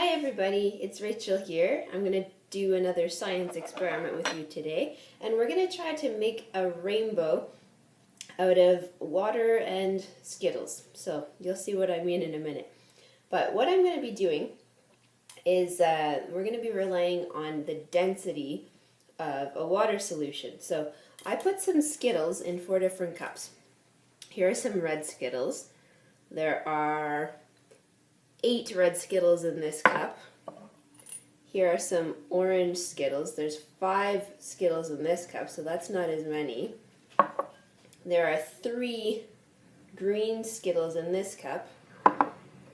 Hi everybody, it's Rachel here. I'm going to do another science experiment with you today, and we're going to try to make a rainbow out of water and Skittles. So you'll see what I mean in a minute. But what I'm going to be doing is we're going to be relying on the density of a water solution. So I put some Skittles in 4 different cups. Here are some red Skittles. There are 8 red Skittles in this cup. Here are some orange Skittles. There's 5 Skittles in this cup, so that's not as many. There are 3 green Skittles in this cup,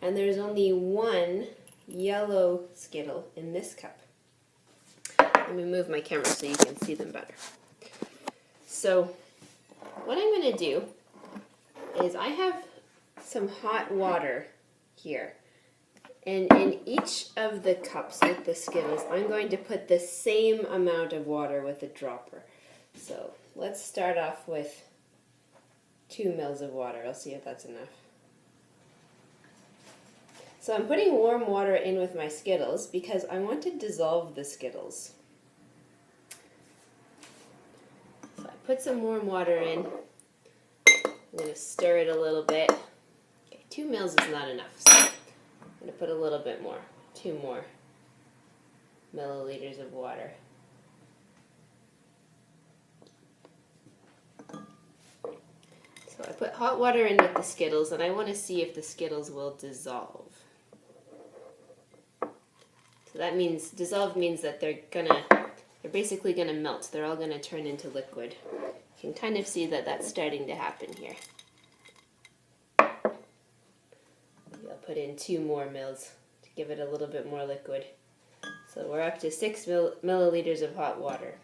and there's only 1 yellow Skittle in this cup. Let me move my camera so you can see them better. So what I'm going to do is I have some hot water here. And in each of the cups with the Skittles, I'm going to put the same amount of water with a dropper. So let's start off with 2 mils of water. I'll see if that's enough. So I'm putting warm water in with my Skittles because I want to dissolve the Skittles. So I put some warm water in. I'm going to stir it a little bit. Okay, 2 mils is not enough. So I'm going to put a little bit more, 2 more milliliters of water. So I put hot water in with the Skittles, and I want to see if the Skittles will dissolve. So that means, dissolve means that they're basically gonna melt. They're all gonna turn into liquid. You can kind of see that that's starting to happen here. I'll put in 2 more mils to give it a little bit more liquid. So we're up to 6 milliliters of hot water.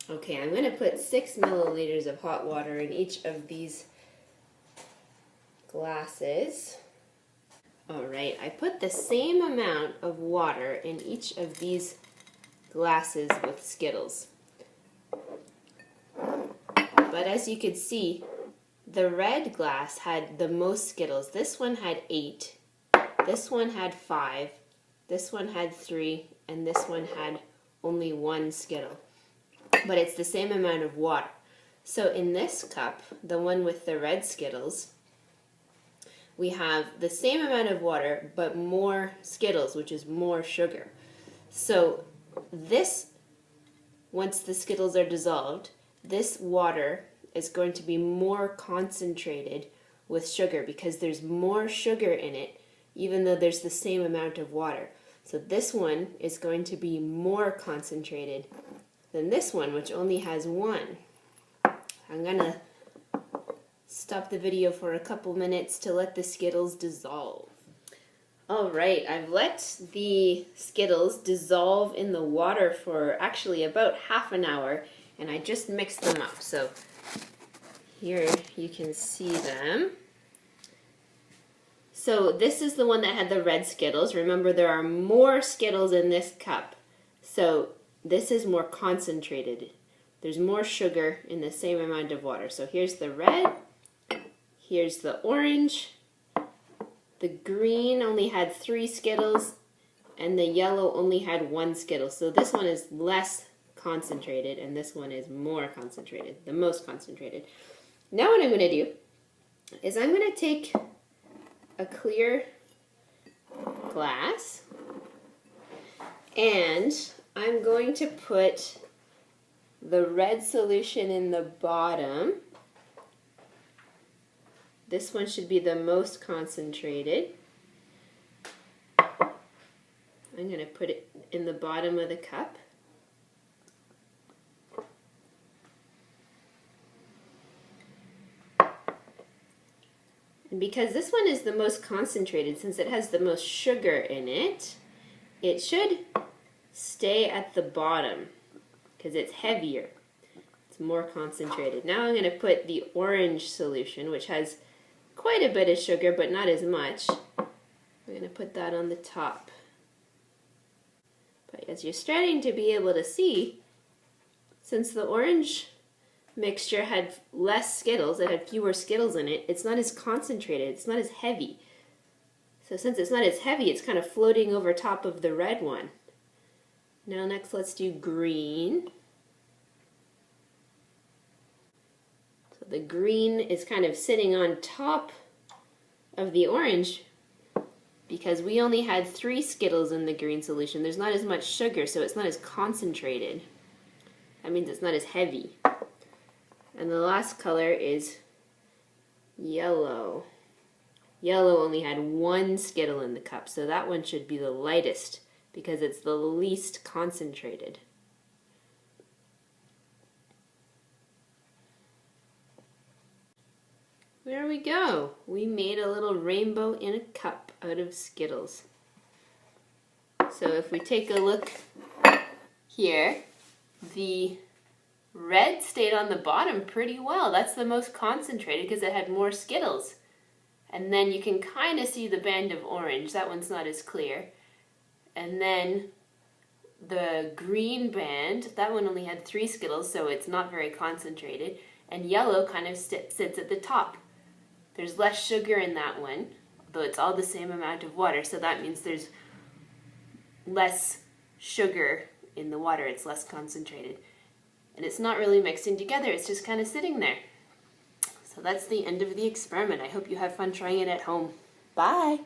Okay, I'm going to put 6 milliliters of hot water in each of these glasses. Alright, I put the same amount of water in each of these glasses with Skittles. But as you could see, the red glass had the most Skittles. This one had 8, this one had 5, this one had 3, and this one had only 1 Skittle. But it's the same amount of water. So in this cup, the one with the red Skittles, we have the same amount of water, but more Skittles, which is more sugar. So this, once the Skittles are dissolved, this water is going to be more concentrated with sugar because there's more sugar in it, even though there's the same amount of water. So this one is going to be more concentrated than this one, which only has 1. I'm going to stop the video for a couple minutes to let the Skittles dissolve. Alright, I've let the Skittles dissolve in the water for actually about half an hour, and I just mixed them up. So here you can see them. So this is the one that had the red Skittles. Remember, there are more Skittles in this cup. So this is more concentrated. There's more sugar in the same amount of water. So here's the red, here's the orange, the green only had 3 Skittles, and the yellow only had 1 Skittle. So this one is less concentrated, and this one is more concentrated, the most concentrated. Now what I'm going to do is I'm going to take a clear glass, and I'm going to put the red solution in the bottom. This one should be the most concentrated. I'm going to put it in the bottom of the cup. And because this one is the most concentrated, since it has the most sugar in it, it should stay at the bottom because it's heavier. It's more concentrated. Now I'm going to put the orange solution, which has quite a bit of sugar, but not as much. I'm going to put that on the top. But as you're starting to be able to see, since the orange mixture had less Skittles, it had fewer Skittles in it, it's not as concentrated, it's not as heavy. So since it's not as heavy, it's kind of floating over top of the red one. Now next let's do green. So the green is kind of sitting on top of the orange because we only had 3 Skittles in the green solution. There's not as much sugar, so it's not as concentrated. That means it's not as heavy. And the last color is yellow. Yellow only had 1 Skittle in the cup, so that one should be the lightest because it's the least concentrated. There we go. We made a little rainbow in a cup out of Skittles. So if we take a look here, the red stayed on the bottom pretty well. That's the most concentrated because it had more Skittles. And then you can kind of see the band of orange. That one's not as clear. And then the green band, that one only had 3 Skittles, so it's not very concentrated. And yellow kind of sits at the top. There's less sugar in that one, though it's all the same amount of water, so that means there's less sugar in the water. It's less concentrated. And it's not really mixing together, it's just kind of sitting there. So that's the end of the experiment. I hope you have fun trying it at home. Bye!